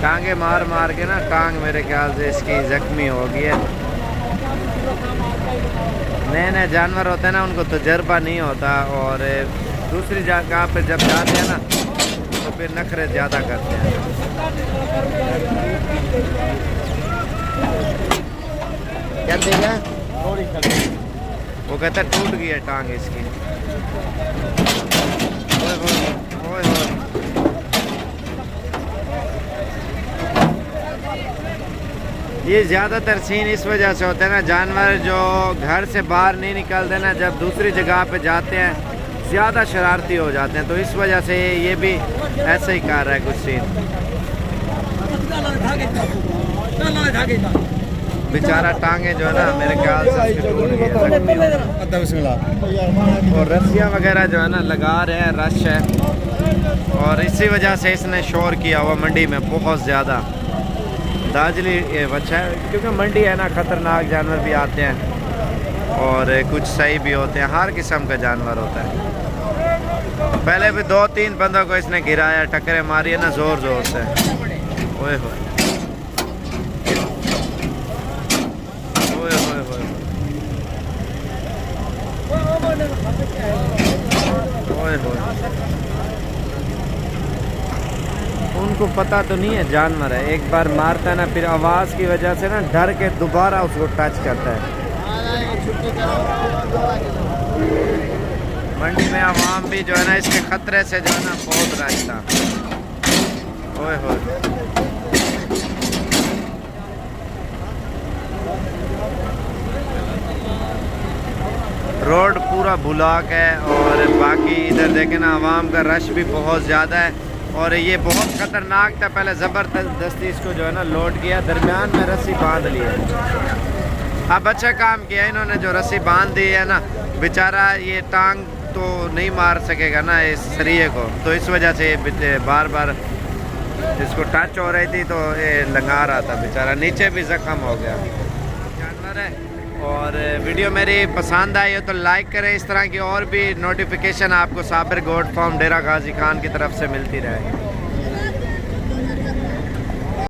टांगे मार मार के ना टांग मेरे ख्याल से इसकी जख्मी हो गई है। नए नए जानवर होते हैं ना, उनको तजर्बा नहीं होता और दूसरी जगह पे जब जाते हैं ना तो फिर नखरे ज़्यादा करते हैं। क्या देगा? वो कहता टूट गई है टांग इसकी। ओए ओए ओए। ये ज़्यादातर सीन इस वजह से होते हैं ना, जानवर जो घर से बाहर नहीं निकलते ना, जब दूसरी जगह पे जाते हैं ज़्यादा शरारती हो जाते हैं, तो इस वजह से ये भी ऐसे ही कर रहा है कुछ सीन। बेचारा टांगे जो है ना मेरे ख्याल से टूट गई, और रस्सियाँ वगैरह जो है ना लगा रहे हैं, रश है, और इसी वजह से इसने शोर किया हुआ मंडी में बहुत ज़्यादा। दाजली ये बच्चा है, क्योंकि मंडी है ना, ख़तरनाक जानवर भी आते हैं और कुछ सही भी होते हैं, हर किस्म का जानवर होता है। पहले भी 2-3 बंदों को इसने गिराया, टक्करें मारी है ना ज़ोर ज़ोर से। ओए होए ओए ओए ओए ओए। उनको पता तो नहीं है जानवर है, एक बार मारता है ना, फिर आवाज़ की वजह से ना डर के दोबारा उसको टच करता है। मंडी में आवाम भी जो है ना इसके खतरे से जो है ना बहुत रहता। ओए होए रोड पूरा ब्लॉक है, और बाकी इधर देखें ना आवाम का रश भी बहुत ज़्यादा है, और ये बहुत ख़तरनाक था। पहले ज़बरदस्ती इसको जो है ना लोड किया, दरमियान में रस्सी बांध ली है। अब अच्छा काम किया इन्होंने, जो रस्सी बांध दी है ना, बेचारा ये टांग तो नहीं मार सकेगा ना इस सरिये को, तो इस वजह से बार बार इसको टच हो रही थी तो ये लंगा रहा था बेचारा, नीचे भी ज़ख्म हो गया। जानवर है। और वीडियो मेरी पसंद आई हो तो लाइक करें, इस तरह की और भी नोटिफिकेशन आपको साबिर गोट फार्म डेरा गाजी खान की तरफ से मिलती रहे।